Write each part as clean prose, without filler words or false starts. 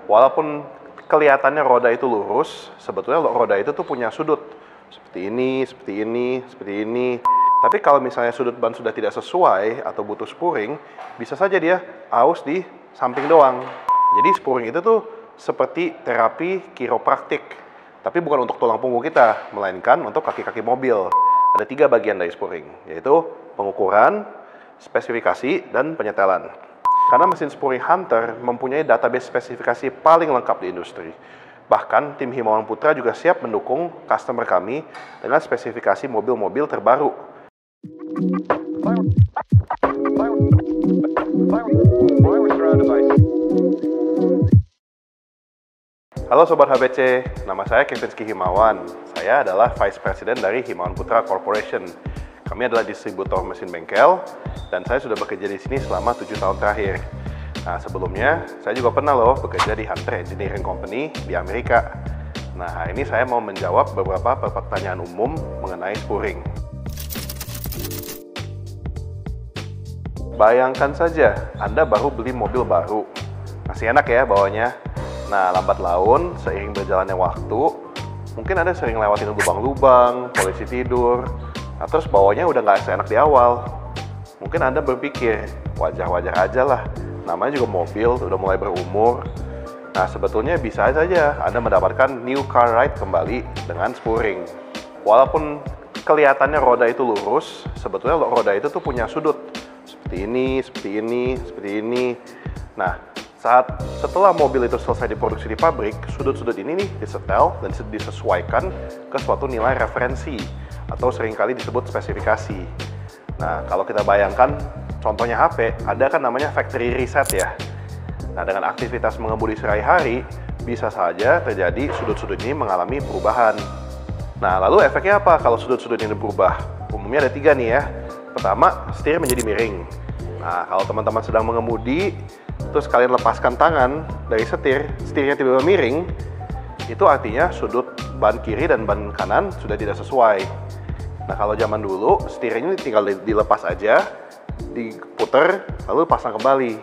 Walaupun kelihatannya roda itu lurus, sebetulnya roda itu tuh punya sudut. Seperti ini, seperti ini, seperti ini. Tapi kalau misalnya sudut ban sudah tidak sesuai atau butuh spuring, bisa saja dia aus di samping doang. Jadi spuring itu tuh seperti terapi kiropraktik. Tapi bukan untuk tulang punggung kita, melainkan untuk kaki-kaki mobil. Ada 3 bagian dari spuring, yaitu pengukuran, spesifikasi, dan penyetelan. Karena mesin spuring Hunter mempunyai database spesifikasi paling lengkap di industri. Bahkan tim Himawan Putra juga siap mendukung customer kami dengan spesifikasi mobil-mobil terbaru. Halo Sobat HBC, nama saya Kevinski Himawan. Saya adalah Vice President dari Himawan Putra Corporation. Kami adalah distributor mesin bengkel, dan saya sudah bekerja di sini selama 7 tahun terakhir. Nah, sebelumnya saya juga pernah bekerja di Hunter Engineering Company di Amerika. Nah, hari ini saya mau menjawab beberapa pertanyaan umum mengenai spuring. Bayangkan saja, Anda baru beli mobil baru. Masih enak ya bawanya. Nah, lambat laun, seiring berjalannya waktu, mungkin Anda sering lewatin lubang-lubang, polisi tidur, nah terus bawanya udah nggak seenak di awal. Mungkin Anda berpikir, wajar-wajar aja lah, namanya juga mobil, udah mulai berumur. Nah, sebetulnya bisa saja Anda mendapatkan new car ride kembali dengan spuring. Walaupun kelihatannya roda itu lurus, sebetulnya roda itu tuh punya sudut. Seperti ini, seperti ini, seperti ini. Nah, setelah mobil itu selesai diproduksi di pabrik, sudut-sudut ini nih disetel dan disesuaikan ke suatu nilai referensi atau seringkali disebut spesifikasi. Nah, kalau kita bayangkan contohnya HP, ada kan namanya factory reset ya. Nah, dengan aktivitas mengemudi sehari-hari, bisa saja terjadi sudut-sudut ini mengalami perubahan. Nah, lalu efeknya apa kalau sudut-sudut ini berubah? Umumnya ada 3 nih ya. Pertama, setir menjadi miring. Nah, kalau teman-teman sedang mengemudi, terus kalian lepaskan tangan dari setirnya tiba-tiba miring, itu artinya sudut ban kiri dan ban kanan sudah tidak sesuai. Nah, kalau zaman dulu, setirnya tinggal dilepas aja, diputer, lalu pasang kembali.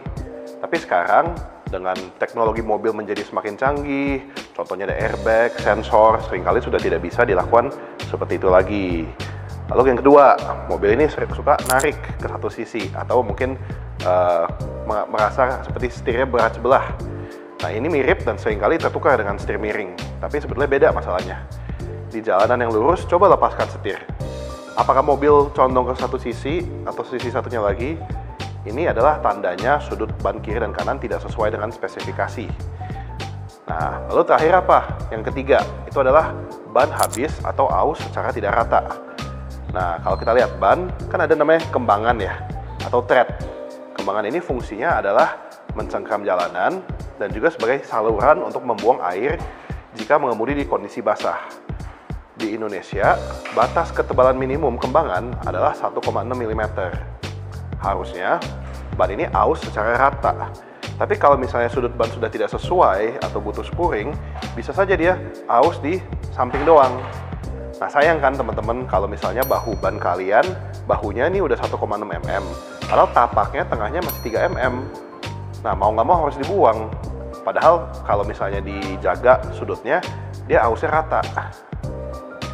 Tapi sekarang, dengan teknologi mobil menjadi semakin canggih, contohnya ada airbag, sensor, seringkali sudah tidak bisa dilakukan seperti itu lagi. Lalu yang kedua, mobil ini suka narik ke satu sisi, atau mungkin merasa seperti setirnya berat sebelah. Nah, ini mirip dan seringkali tertukar dengan setir miring, tapi sebetulnya beda masalahnya. Di jalanan yang lurus, coba lepaskan setir. Apakah mobil condong ke satu sisi atau sisi satunya lagi? Ini adalah tandanya sudut ban kiri dan kanan tidak sesuai dengan spesifikasi. Nah, lalu terakhir apa? Yang ketiga, itu adalah ban habis atau aus secara tidak rata. Nah, kalau kita lihat ban, kan ada namanya kembangan ya, atau tread. Kembangan ini fungsinya adalah mencengkram jalanan dan juga sebagai saluran untuk membuang air jika mengemudi di kondisi basah. Di Indonesia, batas ketebalan minimum kembangan adalah 1,6 mm. Harusnya, ban ini aus secara rata. Tapi kalau misalnya sudut ban sudah tidak sesuai atau butuh spuring, bisa saja dia aus di samping doang. Nah, sayang kan teman-teman kalau misalnya bahu ban kalian, bahunya ini udah 1,6 mm, padahal tapaknya tengahnya masih 3 mm. Nah, mau nggak mau harus dibuang. Padahal kalau misalnya dijaga sudutnya, dia ausnya rata.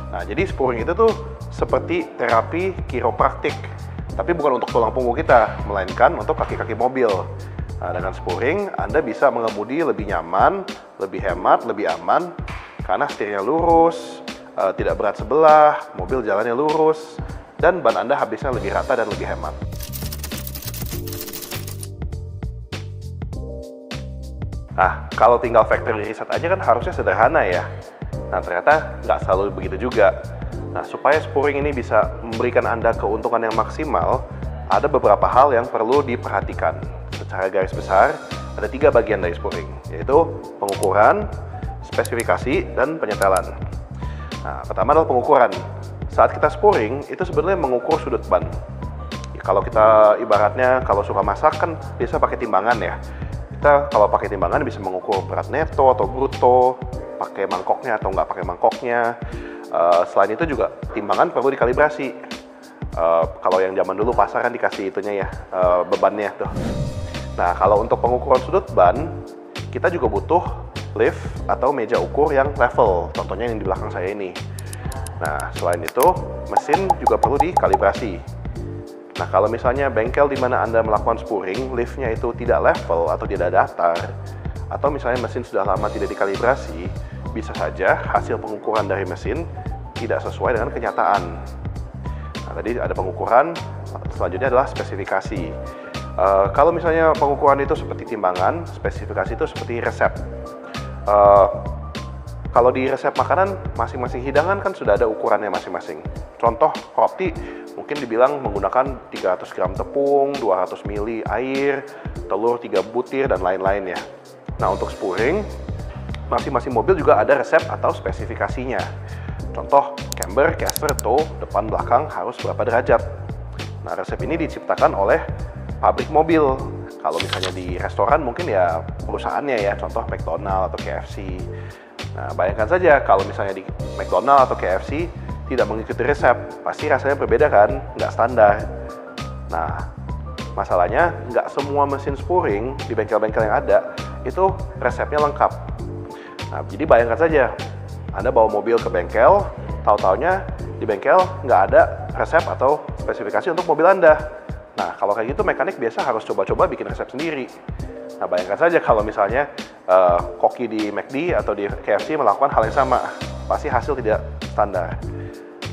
Nah, jadi spuring itu tuh seperti terapi kiropraktik. Tapi bukan untuk tulang punggung kita, melainkan untuk kaki-kaki mobil. Nah, dengan spuring, Anda bisa mengemudi lebih nyaman, lebih hemat, lebih aman, karena setirnya lurus, tidak berat sebelah, mobil jalannya lurus, dan ban Anda habisnya lebih rata dan lebih hemat. Nah, kalau tinggal factory reset aja kan harusnya sederhana ya. Nah, ternyata nggak selalu begitu juga. Nah, supaya spuring ini bisa memberikan Anda keuntungan yang maksimal, ada beberapa hal yang perlu diperhatikan. Secara garis besar, ada 3 bagian dari spuring, yaitu pengukuran, spesifikasi, dan penyetelan. Nah, pertama adalah pengukuran. Saat kita spuring, itu sebenarnya mengukur sudut ban. Ya, kalau kita ibaratnya, kalau suka masak kan biasa pakai timbangan ya. Kita kalau pakai timbangan bisa mengukur berat neto atau bruto, pakai mangkoknya atau nggak pakai mangkoknya. Selain itu juga timbangan perlu dikalibrasi. Kalau yang zaman dulu pasar kan dikasih itunya ya, bebannya tuh. Nah, kalau untuk pengukuran sudut ban, kita juga butuh lift atau meja ukur yang level, contohnya yang di belakang saya ini. Nah, selain itu, mesin juga perlu dikalibrasi. Nah, kalau misalnya bengkel di mana Anda melakukan spuring, liftnya itu tidak level atau tidak datar, atau misalnya mesin sudah lama tidak dikalibrasi, bisa saja hasil pengukuran dari mesin tidak sesuai dengan kenyataan. Nah, tadi ada pengukuran, selanjutnya adalah spesifikasi. Kalau misalnya pengukuran itu seperti timbangan, spesifikasi itu seperti resep. Kalau di resep makanan, masing-masing hidangan kan sudah ada ukurannya masing-masing. Contoh roti mungkin dibilang menggunakan 300 gram tepung, 200 ml air, telur 3 butir, dan lain-lain ya. Nah, untuk spuring, masing-masing mobil juga ada resep atau spesifikasinya. Contoh, camber, caster, toe, depan belakang harus berapa derajat. Nah, resep ini diciptakan oleh pabrik mobil. Kalau misalnya di restoran mungkin ya perusahaannya ya, contoh McDonald atau KFC. Nah, bayangkan saja kalau misalnya di McDonald atau KFC tidak mengikuti resep, pasti rasanya berbeda kan, nggak standar. Nah, masalahnya nggak semua mesin spuring di bengkel-bengkel yang ada itu resepnya lengkap. Nah, jadi bayangkan saja, Anda bawa mobil ke bengkel, tahu-taunya di bengkel nggak ada resep atau spesifikasi untuk mobil Anda. Nah, kalau kayak gitu mekanik biasa harus coba-coba bikin resep sendiri. Nah, bayangkan saja kalau misalnya koki di McD atau di KFC melakukan hal yang sama, pasti hasil tidak standar.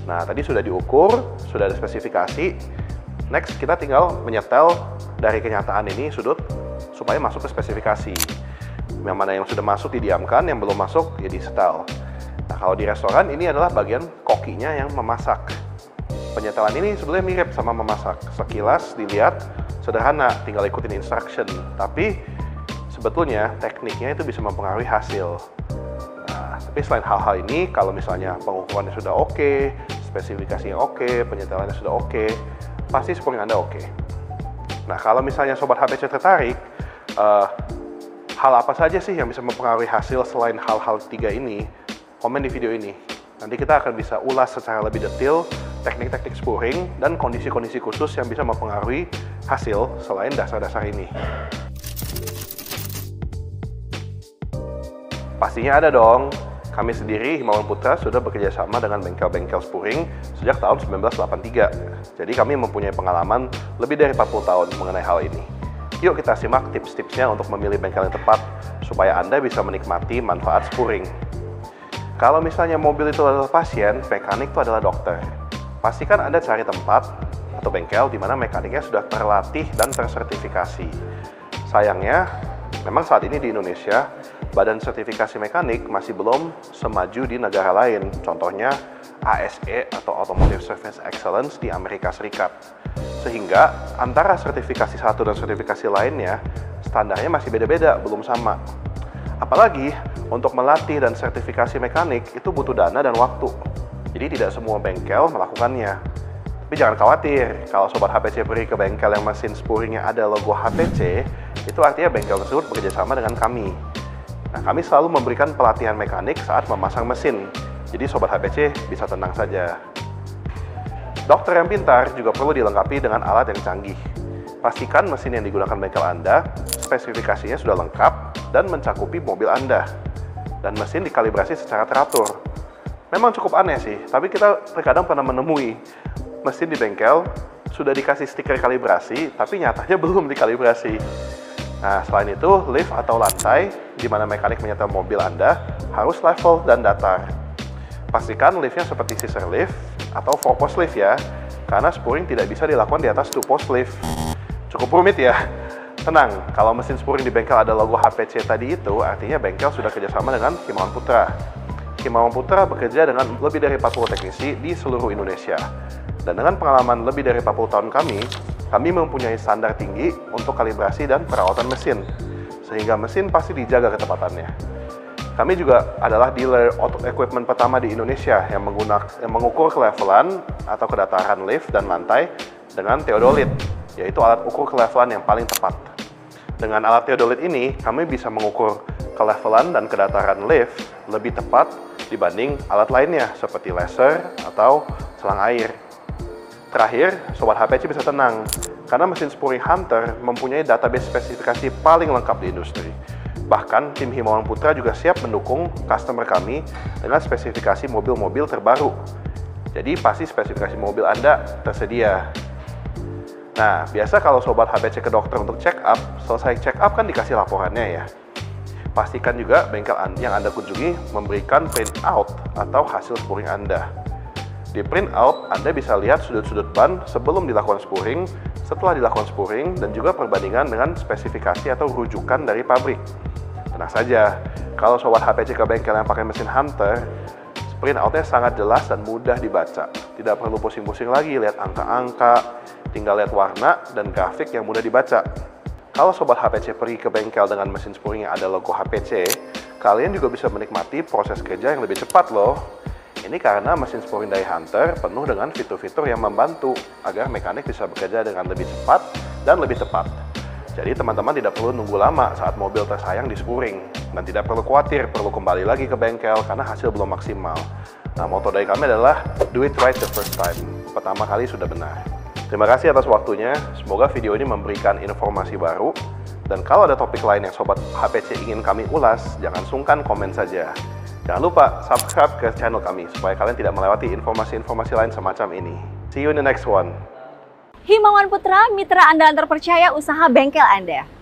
Nah, tadi sudah diukur, sudah ada spesifikasi. Next, kita tinggal menyetel dari kenyataan ini sudut supaya masuk ke spesifikasi. Yang mana yang sudah masuk didiamkan, yang belum masuk ya disetel. Nah, kalau di restoran ini adalah bagian kokinya yang memasak. Penyetelan ini sebenarnya mirip sama memasak. Sekilas dilihat sederhana, tinggal ikutin instruction. Tapi sebetulnya tekniknya itu bisa mempengaruhi hasil. Nah, tapi selain hal-hal ini, kalau misalnya pengukurannya sudah oke, spesifikasinya oke, penyetelannya sudah oke, pasti spuring Anda oke. Nah, kalau misalnya Sobat HPC tertarik, hal apa saja sih yang bisa mempengaruhi hasil selain hal-hal 3 ini? Komen di video ini. Nanti kita akan bisa ulas secara lebih detail teknik-teknik spuring dan kondisi-kondisi khusus yang bisa mempengaruhi hasil selain dasar-dasar ini. Pastinya ada dong. Kami sendiri, Himawan Putra, sudah bekerja sama dengan bengkel-bengkel spuring sejak tahun 1983. Jadi kami mempunyai pengalaman lebih dari 40 tahun mengenai hal ini. Yuk kita simak tips-tipsnya untuk memilih bengkel yang tepat supaya Anda bisa menikmati manfaat spuring. Kalau misalnya mobil itu adalah pasien, mekanik itu adalah dokter. Pastikan Anda cari tempat atau bengkel di mana mekaniknya sudah terlatih dan tersertifikasi. Sayangnya, memang saat ini di Indonesia, badan sertifikasi mekanik masih belum semaju di negara lain. Contohnya ASE atau Automotive Service Excellence di Amerika Serikat. Sehingga antara sertifikasi satu dan sertifikasi lainnya, standarnya masih beda-beda, belum sama. Apalagi untuk melatih dan sertifikasi mekanik itu butuh dana dan waktu. Jadi tidak semua bengkel melakukannya. Tapi jangan khawatir, kalau Sobat HPC pergi ke bengkel yang mesin spuringnya ada logo HPC, itu artinya bengkel tersebut bekerjasama dengan kami. Nah, kami selalu memberikan pelatihan mekanik saat memasang mesin. Jadi Sobat HPC bisa tenang saja. Dokter yang pintar juga perlu dilengkapi dengan alat yang canggih. Pastikan mesin yang digunakan bengkel Anda, spesifikasinya sudah lengkap dan mencakupi mobil Anda. Dan mesin dikalibrasi secara teratur. Memang cukup aneh sih, tapi kita terkadang pernah menemui mesin di bengkel sudah dikasih stiker kalibrasi, tapi nyatanya belum dikalibrasi. Nah, selain itu, lift atau lantai, di mana mekanik menyetel mobil Anda, harus level dan datar. Pastikan liftnya seperti scissor lift atau 4-post lift ya, karena spuring tidak bisa dilakukan di atas 2-post lift. Cukup rumit ya? Tenang, kalau mesin spuring di bengkel ada logo HPC tadi itu, artinya bengkel sudah kerjasama dengan Himawan Putra. Himawan Putra bekerja dengan lebih dari 40 teknisi di seluruh Indonesia. Dan dengan pengalaman lebih dari 40 tahun kami mempunyai standar tinggi untuk kalibrasi dan perawatan mesin, sehingga mesin pasti dijaga ketepatannya. Kami juga adalah dealer auto equipment pertama di Indonesia yang mengukur kelevelan atau kedataran lift dan lantai dengan theodolit, yaitu alat ukur kelevelan yang paling tepat. Dengan alat theodolit ini, kami bisa mengukur kelevelan dan kedataran lift lebih tepat dibanding alat lainnya seperti laser atau selang air. Terakhir, Sobat HPC bisa tenang, karena mesin spuring Hunter mempunyai database spesifikasi paling lengkap di industri. Bahkan tim Himawan Putra juga siap mendukung customer kami dengan spesifikasi mobil-mobil terbaru. Jadi pasti spesifikasi mobil Anda tersedia. Nah, biasa kalau sobat HPC ke dokter untuk check up, selesai check up kan dikasih laporannya ya. Pastikan juga bengkel yang Anda kunjungi memberikan print out atau hasil spuring Anda. Di print out, Anda bisa lihat sudut-sudut ban sebelum dilakukan spuring, setelah dilakukan spuring, dan juga perbandingan dengan spesifikasi atau rujukan dari pabrik. Tenang saja, kalau sobat HPC ke bengkel yang pakai mesin Hunter, print out-nya sangat jelas dan mudah dibaca. Tidak perlu pusing-pusing lagi lihat angka-angka, tinggal lihat warna dan grafik yang mudah dibaca. Kalau sobat HPC pergi ke bengkel dengan mesin spuring yang ada logo HPC, kalian juga bisa menikmati proses kerja yang lebih cepat loh. Ini karena mesin spuring dari Hunter penuh dengan fitur-fitur yang membantu agar mekanik bisa bekerja dengan lebih cepat dan lebih tepat. Jadi teman-teman tidak perlu nunggu lama saat mobil tersayang di spuring, dan tidak perlu khawatir perlu kembali lagi ke bengkel karena hasil belum maksimal. Nah, moto dari kami adalah do it right the first time. Pertama kali sudah benar. Terima kasih atas waktunya. Semoga video ini memberikan informasi baru. Dan kalau ada topik lain yang sobat HPC ingin kami ulas, jangan sungkan komen saja. Jangan lupa subscribe ke channel kami supaya kalian tidak melewati informasi-informasi lain semacam ini. See you in the next one. Himawan Putra, mitra andalan terpercaya usaha bengkel Anda.